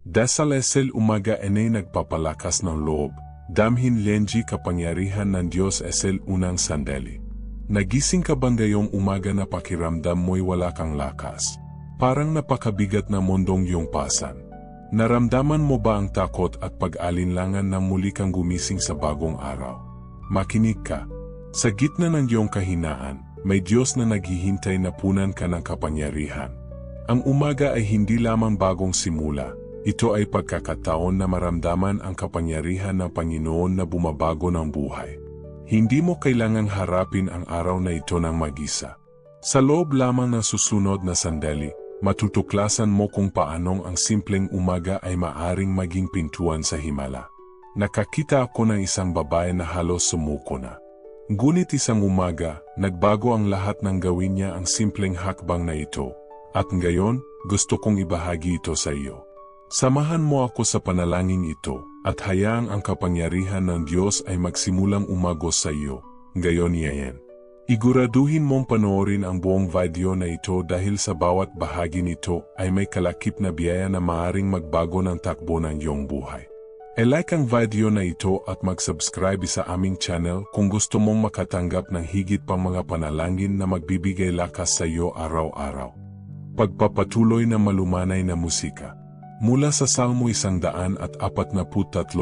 Dasal esel umaga enay nagpapalakas ng loob, damhin lenji kapangyarihan ng Diyos esel unang sandali. Nagising ka bang ngayong umaga na pakiramdam mo'y wala kang lakas? Parang napakabigat na mundong iyong pasan. Naramdaman mo ba ang takot at pag-alinlangan nang muli kang gumising sa bagong araw? Makinig ka. Sa gitna ng iyong kahinaan, may Diyos na naghihintay na punan ka ng kapangyarihan. Ang umaga ay hindi lamang bagong simula, ito ay pagkakataon na maramdaman ang kapangyarihan ng Panginoon na bumabago ng buhay. Hindi mo kailangang harapin ang araw na ito ng mag-isa. Sa loob lamang ng susunod na sandali, matutuklasan mo kung paanong ang simpleng umaga ay maaring maging pintuan sa himala. Nakakita ako ng isang babae na halos sumuko na. Ngunit isang umaga, nagbago ang lahat ng gawin niya ang simpleng hakbang na ito. At ngayon, gusto kong ibahagi ito sa iyo. Samahan mo ako sa panalangin ito, at hayaang ang kapangyarihan ng Diyos ay magsimulang umagos sa iyo. Ngayon yan. Iguraduhin mong panoorin ang buong video na ito dahil sa bawat bahagi nito ay may kalakip na biyaya na maaring magbago ng takbo ng iyong buhay. I-like ang video na ito at mag-subscribe sa aming channel kung gusto mong makatanggap ng higit pang mga panalangin na magbibigay lakas sa iyo araw-araw. Pagpapatuloy na malumanay na musika. Mula sa Salmo 143:8,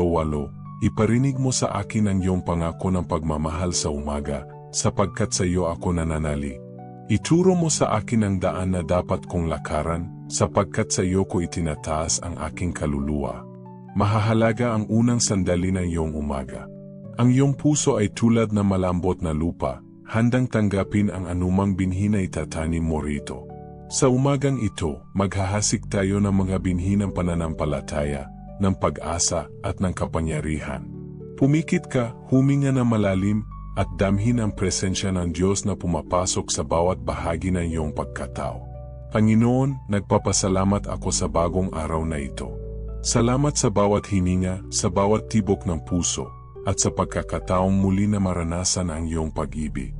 iparinig mo sa akin ang iyong pangako ng pagmamahal sa umaga, sapagkat sa iyo ako nananali. Ituro mo sa akin ang daan na dapat kong lakaran, sapagkat sa iyo ko itinataas ang aking kaluluwa. Mahahalaga ang unang sandali ng iyong umaga. Ang iyong puso ay tulad na malambot na lupa, handang tanggapin ang anumang binhi na itatanim mo rito. Sa umagang ito, maghahasik tayo ng mga binhi ng pananampalataya, ng pag-asa at ng kapangyarihan. Pumikit ka, huminga na malalim, at damhin ang presensya ng Diyos na pumapasok sa bawat bahagi ng iyong pagkatao. Panginoon, nagpapasalamat ako sa bagong araw na ito. Salamat sa bawat hininga, sa bawat tibok ng puso, at sa pagkakataong muli na maranasan ang iyong pag-ibig.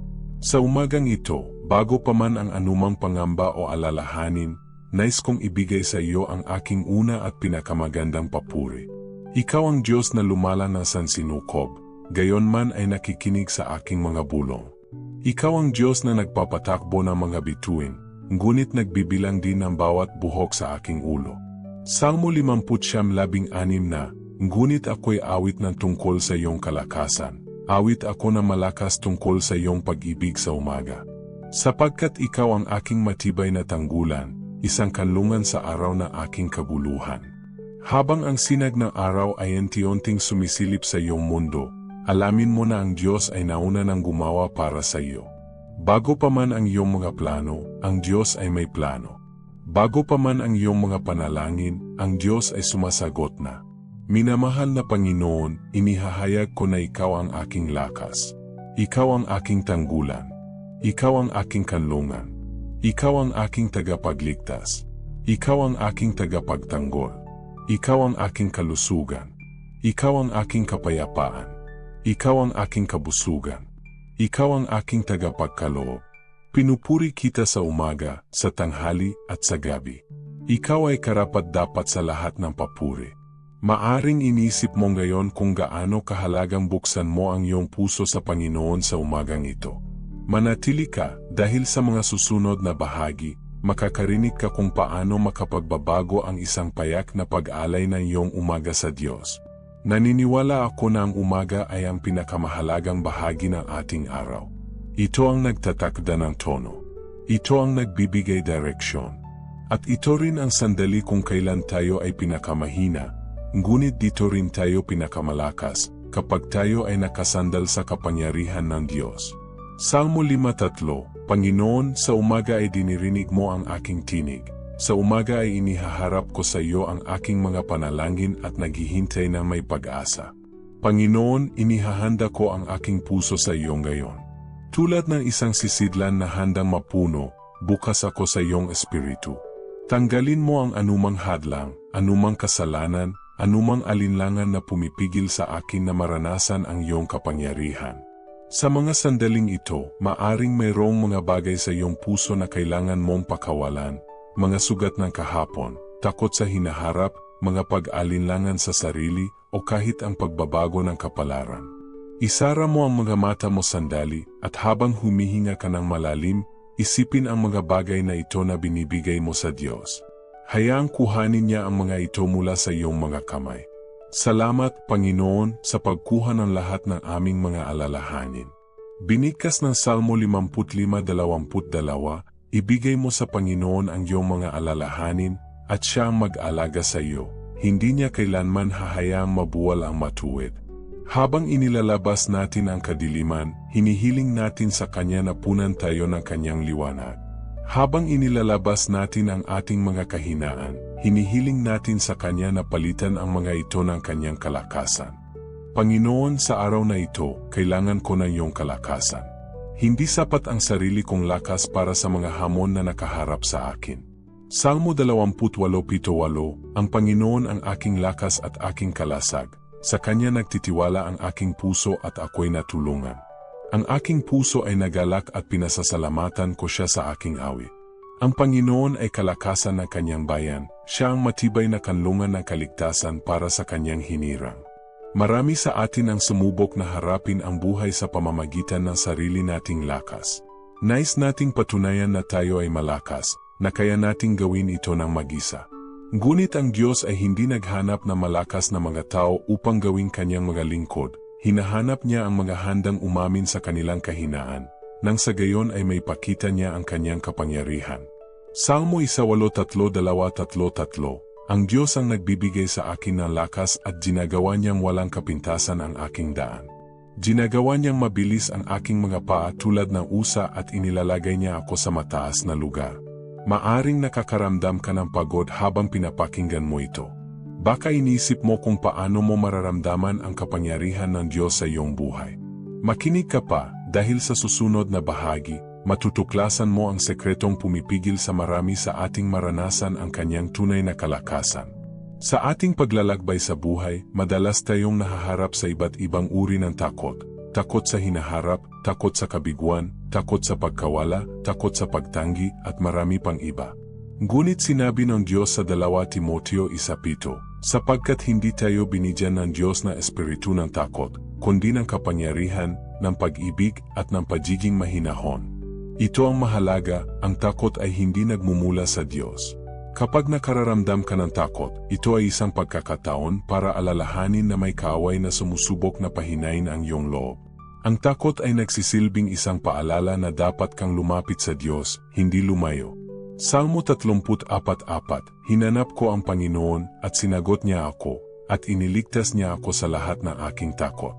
Sa umagang ito, bago pa man ang anumang pangamba o alalahanin, nais kong ibigay sa iyo ang aking una at pinakamagandang papuri. Ikaw ang Diyos na lumala ng sansinukob, gayon man ay nakikinig sa aking mga bulong. Ikaw ang Diyos na nagpapatakbo ng mga bituin, ngunit nagbibilang din ng bawat buhok sa aking ulo. Salmo 50:16 na, ngunit ako'y awit ng tungkol sa iyong kalakasan. Awit ako na malakas tungkol sa iyong pag-ibig sa umaga. Sapagkat ikaw ang aking matibay na tanggulan, isang kanlungan sa araw na aking kaguluhan. Habang ang sinag ng araw ay unti-unting sumisilip sa iyong mundo, alamin mo na ang Diyos ay nauna nang gumawa para sa iyo. Bago pa man ang iyong mga plano, ang Diyos ay may plano. Bago pa man ang iyong mga panalangin, ang Diyos ay sumasagot na. Minamahal na Panginoon, inihahayag ko na ikaw ang aking lakas. Ikaw ang aking tanggulan. Ikaw ang aking kanlungan. Ikaw ang aking tagapagligtas. Ikaw ang aking tagapagtanggol. Ikaw ang aking kalusugan. Ikaw ang aking kapayapaan. Ikaw ang aking kabusugan. Ikaw ang aking tagapagkaloob. Pinupuri kita sa umaga, sa tanghali at sa gabi. Ikaw ay karapat-dapat sa lahat ng papuri. Maaring inisip mo ngayon kung gaano kahalagang buksan mo ang iyong puso sa Panginoon sa umagang ito. Manatili ka dahil sa mga susunod na bahagi, makakarinig ka kung paano makapagbabago ang isang payak na pag-alay ng iyong umaga sa Diyos. Naniniwala ako na ang umaga ay ang pinakamahalagang bahagi ng ating araw. Ito ang nagtatakda ng tono. Ito ang nagbibigay direksyon. At ito rin ang sandali kung kailan tayo ay pinakamahina, ngunit dito rin tayo pinakamalakas kapag tayo ay nakasandal sa kapangyarihan ng Diyos. Salmo 5:3, Panginoon, sa umaga ay dinirinig mo ang aking tinig. Sa umaga ay inihaharap ko sa iyo ang aking mga panalangin at naghihintay na may pag-asa. Panginoon, inihahanda ko ang aking puso sa iyo ngayon. Tulad ng isang sisidlan na handang mapuno, bukas ako sa iyong espiritu. Tanggalin mo ang anumang hadlang, anumang kasalanan, anumang alinlangan na pumipigil sa akin na maranasan ang iyong kapangyarihan. Sa mga sandaling ito, maaring mayroong mga bagay sa iyong puso na kailangan mong pakawalan, mga sugat ng kahapon, takot sa hinaharap, mga pag-alinlangan sa sarili, o kahit ang pagbabago ng kapalaran. Isara mo ang mga mata mo sandali, at habang humihinga ka ng malalim, isipin ang mga bagay na ito na binibigay mo sa Diyos. Hayaang kuhanin niya ang mga ito mula sa iyong mga kamay. Salamat, Panginoon, sa pagkuha ng lahat ng aming mga alalahanin. Binigkas ng Salmo 55:22, ibigay mo sa Panginoon ang iyong mga alalahanin, at siya ang mag-alaga sa iyo. Hindi niya kailanman hahayaang mabuwal ang matuwid. Habang inilalabas natin ang kadiliman, hinihiling natin sa Kanya na punan tayo ng Kanyang liwanag. Habang inilalabas natin ang ating mga kahinaan, hinihiling natin sa Kanya na palitan ang mga ito ng Kanyang kalakasan. Panginoon, sa araw na ito, kailangan ko ng iyong kalakasan. Hindi sapat ang sarili kong lakas para sa mga hamon na nakaharap sa akin. Salmo 28:7, ang Panginoon ang aking lakas at aking kalasag. Sa Kanya nagtitiwala ang aking puso at ako'y natulungan. Ang aking puso ay nagalak at pinasasalamatan ko siya sa aking awit. Ang Panginoon ay kalakasan ng Kanyang bayan, siya ang matibay na kanlungan ng kaligtasan para sa Kanyang hinirang. Marami sa atin ang sumubok na harapin ang buhay sa pamamagitan ng sarili nating lakas. Nais nating patunayan na tayo ay malakas, na kaya nating gawin ito ng mag-isa. Ngunit ang Diyos ay hindi naghanap ng malakas na mga tao upang gawing Kanyang mga lingkod. Hinahanap Niya ang mga handang umamin sa kanilang kahinaan, nang sa gayon ay may pakita Niya ang Kanyang kapangyarihan. Salmo 1:3-2-3, ang Diyos ang nagbibigay sa akin ng lakas at ginagawa Niyang walang kapintasan ang aking daan. Ginagawa Niyang mabilis ang aking mga paa tulad ng usa at inilalagay Niya ako sa mataas na lugar. Maaring nakakaramdam ka ng pagod habang pinapakinggan mo ito. Baka inisip mo kung paano mo mararamdaman ang kapangyarihan ng Diyos sa iyong buhay. Makinig ka pa, dahil sa susunod na bahagi, matutuklasan mo ang sekretong pumipigil sa marami sa ating maranasan ang Kanyang tunay na kalakasan. Sa ating paglalakbay sa buhay, madalas tayong nahaharap sa iba't ibang uri ng takot. Takot sa hinaharap, takot sa kabiguan, takot sa pagkawala, takot sa pagtanggi, at marami pang iba. Ngunit sinabi ng Diyos sa 2 Timoteo 1:7, sapagkat hindi tayo binigyan ng Diyos na espiritu ng takot, kundi ng kapangyarihan, ng pag-ibig, at ng pagiging mahinahon. Ito ang mahalaga, ang takot ay hindi nagmumula sa Diyos. Kapag nakararamdam ka ng takot, ito ay isang pagkakataon para alalahanin na may kaaway na sumusubok na pahinain ang iyong loob. Ang takot ay nagsisilbing isang paalala na dapat kang lumapit sa Diyos, hindi lumayo. Salmo 34:4, hinanap ko ang Panginoon at sinagot Niya ako, at iniligtas Niya ako sa lahat ng aking takot.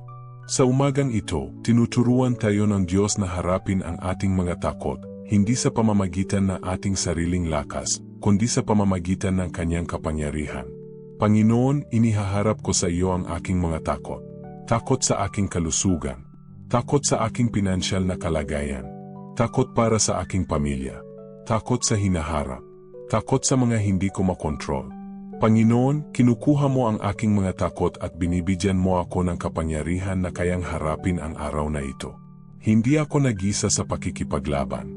Sa umagang ito, tinuturuan tayo ng Diyos na harapin ang ating mga takot, hindi sa pamamagitan ng ating sariling lakas, kundi sa pamamagitan ng Kanyang kapangyarihan. Panginoon, inihaharap ko sa iyo ang aking mga takot. Takot sa aking kalusugan. Takot sa aking pinansyal na kalagayan. Takot para sa aking pamilya. Takot sa hinaharap. Takot sa mga hindi ko makontrol. Panginoon, kinukuha mo ang aking mga takot at binibigyan mo ako ng kapangyarihan na kayang harapin ang araw na ito. Hindi ako nag-isa sa pakikipaglaban.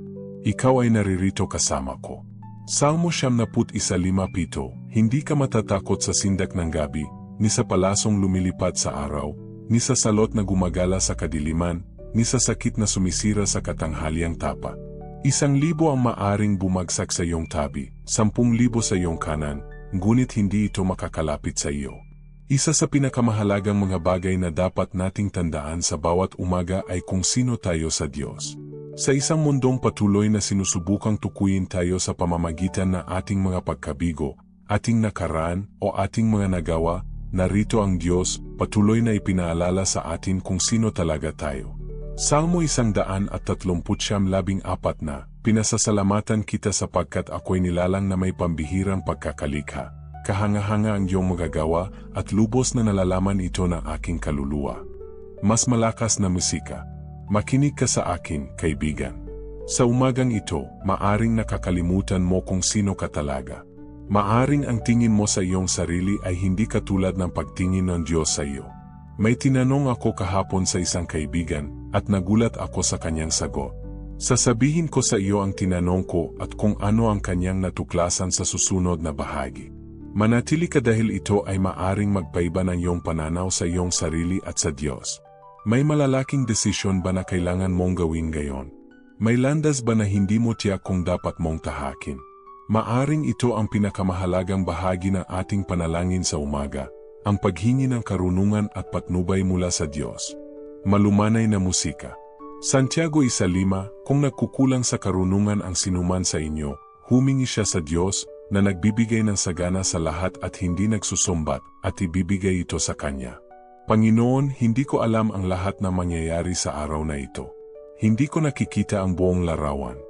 Ikaw ay naririto kasama ko. Salmo 1:5, hindi ka matatakot sa sindak ng gabi, ni sa palasong lumilipad sa araw, ni sa salot na gumagala sa kadiliman, ni sa sakit na sumisira sa katanghaliang tapa. 1,000 ang maaring bumagsak sa iyong tabi, 10,000 sa iyong kanan, ngunit hindi ito makakalapit sa iyo. Isa sa pinakamahalagang mga bagay na dapat nating tandaan sa bawat umaga ay kung sino tayo sa Diyos. Sa isang mundong patuloy na sinusubukang tukuyin tayo sa pamamagitan ng ating mga pagkabigo, ating nakaraan o ating mga nagawa, narito ang Diyos, patuloy na ipinaalala sa atin kung sino talaga tayo. Salmo 139:14 na, pinasasalamatan kita sapagkat ako'y nilalang na may pambihirang pagkakalikha. Kahanga-hanga ang iyong magagawa at lubos na nalalaman ito ng aking kaluluwa. Mas malakas na musika. Makinig ka sa akin, kaibigan. Sa umagang ito, maaring nakakalimutan mo kung sino ka talaga. Maaring ang tingin mo sa iyong sarili ay hindi katulad ng pagtingin ng Diyos sa iyo. May tinanong ako kahapon sa isang kaibigan at nagulat ako sa kanyang sagot. Sasabihin ko sa iyo ang tinanong ko at kung ano ang kanyang natuklasan sa susunod na bahagi. Manatili ka dahil ito ay maaring magpaiba ng iyong pananaw sa iyong sarili at sa Diyos. May malalaking desisyon ba na kailangan mong gawin ngayon? May landas ba na hindi mo tiyak kung dapat mong tahakin? Maaring ito ang pinakamahalagang bahagi ng ating panalangin sa umaga, ang paghingi ng karunungan at patnubay mula sa Diyos. Malumanay na musika. Santiago 1:5, kung nagkukulang sa karunungan ang sinuman sa inyo, humingi siya sa Diyos, na nagbibigay ng sagana sa lahat at hindi nagsusumbat, at ibibigay ito sa Kanya. Panginoon, hindi ko alam ang lahat na mangyayari sa araw na ito. Hindi ko nakikita ang buong larawan.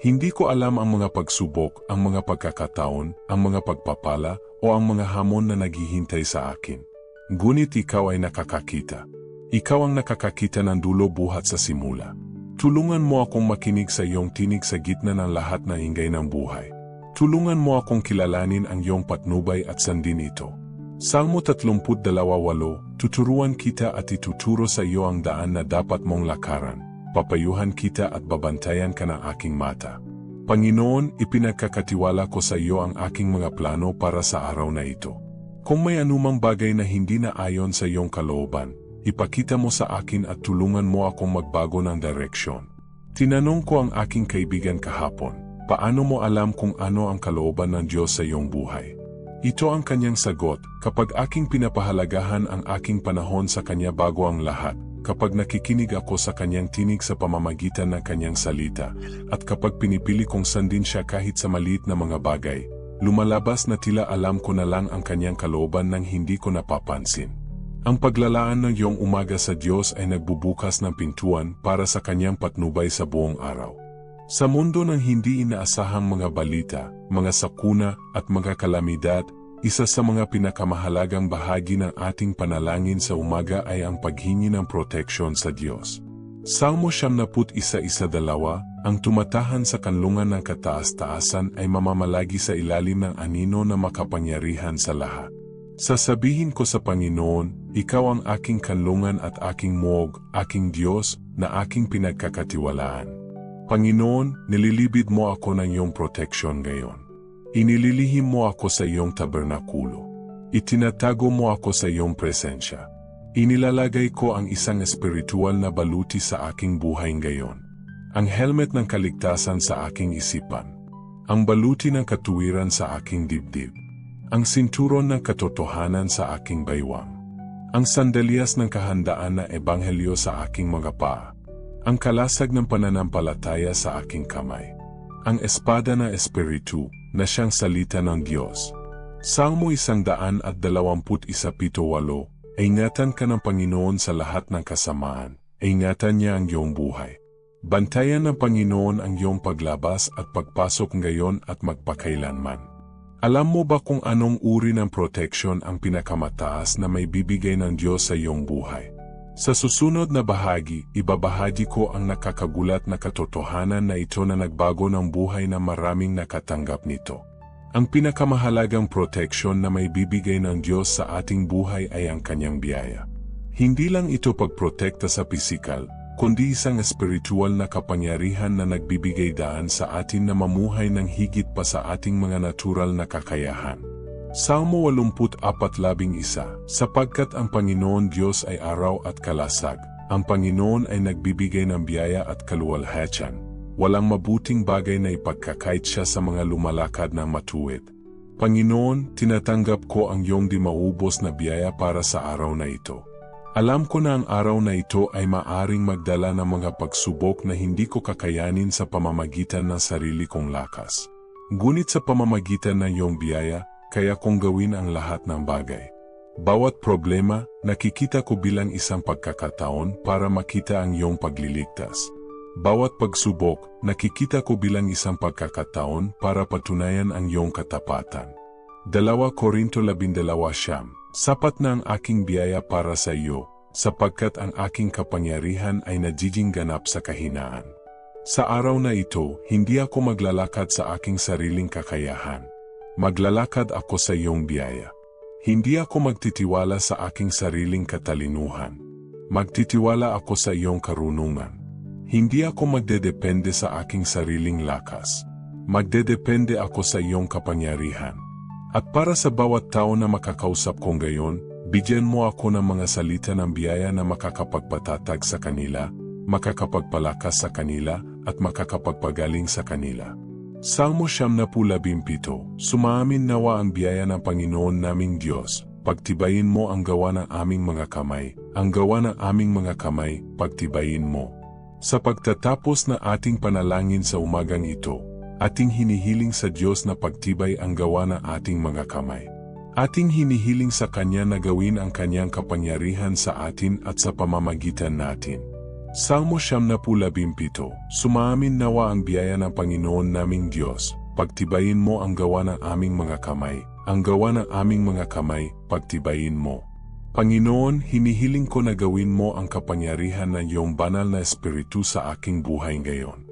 Hindi ko alam ang mga pagsubok, ang mga pagkakataon, ang mga pagpapala, o ang mga hamon na naghihintay sa akin. Ngunit ikaw ay nakakakita. Ikaw ang nakakakita ng dulo buhat sa simula. Tulungan mo akong makinig sa iyong tinig sa gitna ng lahat ng ingay ng buhay. Tulungan mo akong kilalanin ang iyong patnubay at sandin ito. Salmo 32:8, tuturuan kita at ituturo sa iyo ang daan na dapat mong lakaran. Papayuhan kita at babantayan ka ng aking mata. Panginoon, ipinagkakatiwala ko sa iyo ang aking mga plano para sa araw na ito. Kung may anumang bagay na hindi na ayon sa iyong kalooban, ipakita mo sa akin at tulungan mo akong magbago ng direksyon. Tinanong ko ang aking kaibigan kahapon, paano mo alam kung ano ang kalooban ng Diyos sa iyong buhay? Ito ang kanyang sagot, kapag aking pinapahalagahan ang aking panahon sa kanya bago ang lahat, kapag nakikinig ako sa kanyang tinig sa pamamagitan ng kanyang salita, at kapag pinipili kong sandin siya kahit sa maliit na mga bagay, lumalabas na tila alam ko na lang ang kanyang kalooban nang hindi ko napapansin. Ang paglalaan ng iyong umaga sa Diyos ay nagbubukas ng pintuan para sa kanyang patnubay sa buong araw. Sa mundo ng hindi inaasahang mga balita, mga sakuna at mga kalamidad, isa sa mga pinakamahalagang bahagi ng ating panalangin sa umaga ay ang paghingi ng proteksyon sa Diyos. Salmo 91:2, ang tumatahan sa kanlungan ng kataas-taasan ay mamamalagi sa ilalim ng anino na makapangyarihan sa lahat. Sasabihin ko sa Panginoon, ikaw ang aking kanlungan at aking muog, aking Diyos, na aking pinagkakatiwalaan. Panginoon, nililibid mo ako ng iyong proteksyon ngayon. Inililihim mo ako sa iyong tabernakulo. Itinatago mo ako sa iyong presensya. Inilalagay ko ang isang espiritual na baluti sa aking buhay ngayon. Ang helmet ng kaligtasan sa aking isipan. Ang baluti ng katuwiran sa aking dibdib. Ang sinturon ng katotohanan sa aking baywang. Ang sandalyas ng kahandaan na ebanghelyo sa aking mga paa. Ang kalasag ng pananampalataya sa aking kamay. Ang espada ng Espiritu, na siyang salita ng Diyos. Salmo 121:8, ingatan ka ng Panginoon sa lahat ng kasamaan, ingatan niya ang iyong buhay. Bantayan ng Panginoon ang iyong paglabas at pagpasok ngayon at magpakailanman. Alam mo ba kung anong uri ng proteksyon ang pinakamataas na may bibigay ng Diyos sa iyong buhay? Sa susunod na bahagi, ibabahagi ko ang nakakagulat na katotohanan na ito na nagbago ng buhay na maraming nakatanggap nito. Ang pinakamahalagang proteksyon na may bibigay ng Diyos sa ating buhay ay ang kanyang biyaya. Hindi lang ito pagprotekta sa pisikal, kundi isang espiritual na kapangyarihan na nagbibigay daan sa atin na mamuhay ng higit pa sa ating mga natural na kakayahan. Salmo 84:11, sapagkat ang Panginoon Diyos ay araw at kalasag, ang Panginoon ay nagbibigay ng biyaya at kaluwalhatian. Walang mabuting bagay na ipagkakait siya sa mga lumalakad ng matuwid. Panginoon, tinatanggap ko ang iyong di maubos na biyaya para sa araw na ito. Alam ko na ang araw na ito ay maaring magdala ng mga pagsubok na hindi ko kakayanin sa pamamagitan ng sarili kong lakas. Ngunit sa pamamagitan ng iyong biyaya, kaya kong gawin ang lahat ng bagay. Bawat problema, nakikita ko bilang isang pagkakataon para makita ang iyong pagliligtas. Bawat pagsubok, nakikita ko bilang isang pagkakataon para patunayan ang iyong katapatan. 2 Korinto 12:9, sapat na ang aking biyaya para sa iyo, sapagkat ang aking kapangyarihan ay nagiging ganap sa kahinaan. Sa araw na ito, hindi ako maglalakad sa aking sariling kakayahan. Maglalakad ako sa iyong biyaya. Hindi ako magtitiwala sa aking sariling katalinuhan. Magtitiwala ako sa iyong karunungan. Hindi ako magdedepende sa aking sariling lakas. Magdedepende ako sa iyong kapangyarihan. At para sa bawat tao na makakausap ko ngayon, bigyan mo ako ng mga salita ng biyaya na makakapagpatatag sa kanila, makakapagpalakas sa kanila, at makakapagpagaling sa kanila. Salmo 17:17, Sumaamin nawa ang biyaya ng Panginoon naming Diyos, pagtibayin mo ang gawa ng aming mga kamay, ang gawa ng aming mga kamay, pagtibayin mo. Sa pagtatapos na ating panalangin sa umagang ito, ating hinihiling sa Diyos na pagtibay ang gawa ng ating mga kamay. Ating hinihiling sa Kanya na gawin ang Kanyang kapangyarihan sa atin at sa pamamagitan natin. Salmo 17:17, Sumaamin nawa ang biyaya ng Panginoon naming Diyos, pagtibayin mo ang gawa ng aming mga kamay, ang gawa ng aming mga kamay, pagtibayin mo. Panginoon, hinihiling ko na gawin mo ang kapangyarihan ng iyong banal na espiritu sa aking buhay ngayon.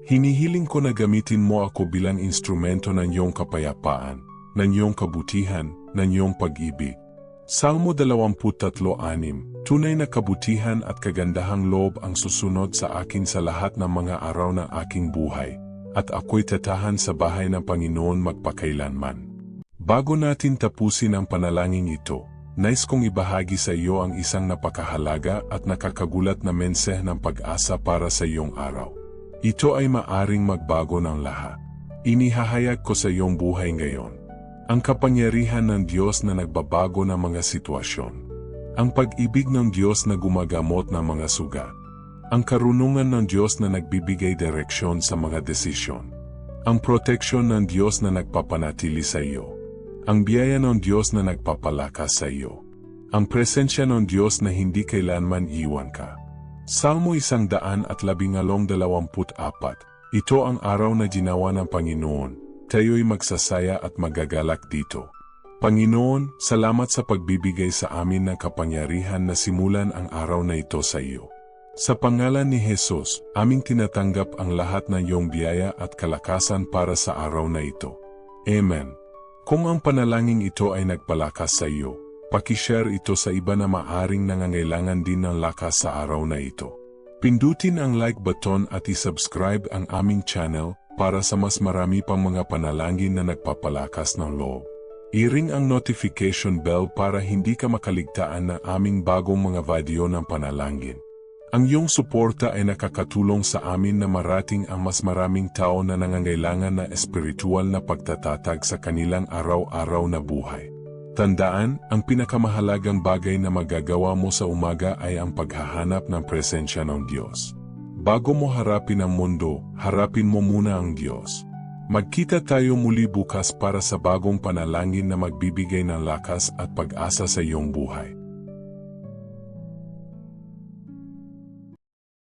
Hinihiling ko na gamitin mo ako bilang instrumento ng iyong kapayapaan, ng iyong kabutihan, ng iyong pag-ibig. Salmo 23:6, Tunay na kabutihan at kagandahang loob ang susunod sa akin sa lahat ng mga araw ng aking buhay, at ako'y tatahan sa bahay ng Panginoon magpakailanman. Bago natin tapusin ang panalangin ito, nais kong ibahagi sa iyo ang isang napakahalaga at nakakagulat na mensahe ng pag-asa para sa iyong araw. Ito ay maaring magbago ng lahat. Inihahayag ko sa iyong buhay ngayon ang kapangyarihan ng Diyos na nagbabago ng mga sitwasyon. Ang pag-ibig ng Diyos na gumagamot ng mga sugat. Ang karunungan ng Diyos na nagbibigay direksyon sa mga desisyon. Ang proteksyon ng Diyos na nagpapanatili sa iyo. Ang biyaya ng Diyos na nagpapalakas sa iyo. Ang presensya ng Diyos na hindi kailanman iwan ka. Salmo 124, Ito ang araw na ginawa ng Panginoon. Tayo'y magsasaya at magagalak dito. Panginoon, salamat sa pagbibigay sa amin ng kapangyarihan na simulan ang araw na ito sa iyo. Sa pangalan ni Jesus, aming tinatanggap ang lahat ng iyong biyaya at kalakasan para sa araw na ito. Amen. Kung ang panalangin ito ay nagpalakas sa iyo, pakishare ito sa iba na maaring nangangailangan din ng lakas sa araw na ito. Pindutin ang like button at i-subscribe ang aming channel para sa mas marami pang mga panalangin na nagpapalakas ng loob. I-ring ang notification bell para hindi ka makaligtaan ng aming bagong mga video ng panalangin. Ang iyong suporta ay nakakatulong sa amin na marating ang mas maraming tao na nangangailangan na espiritual na pagtatatag sa kanilang araw-araw na buhay. Tandaan, ang pinakamahalagang bagay na magagawa mo sa umaga ay ang paghahanap ng presensya ng Diyos. Bago mo harapin ang mundo, harapin mo muna ang Diyos. Magkita tayo muli bukas para sa bagong panalangin na magbibigay ng lakas at pag-asa sa iyong buhay.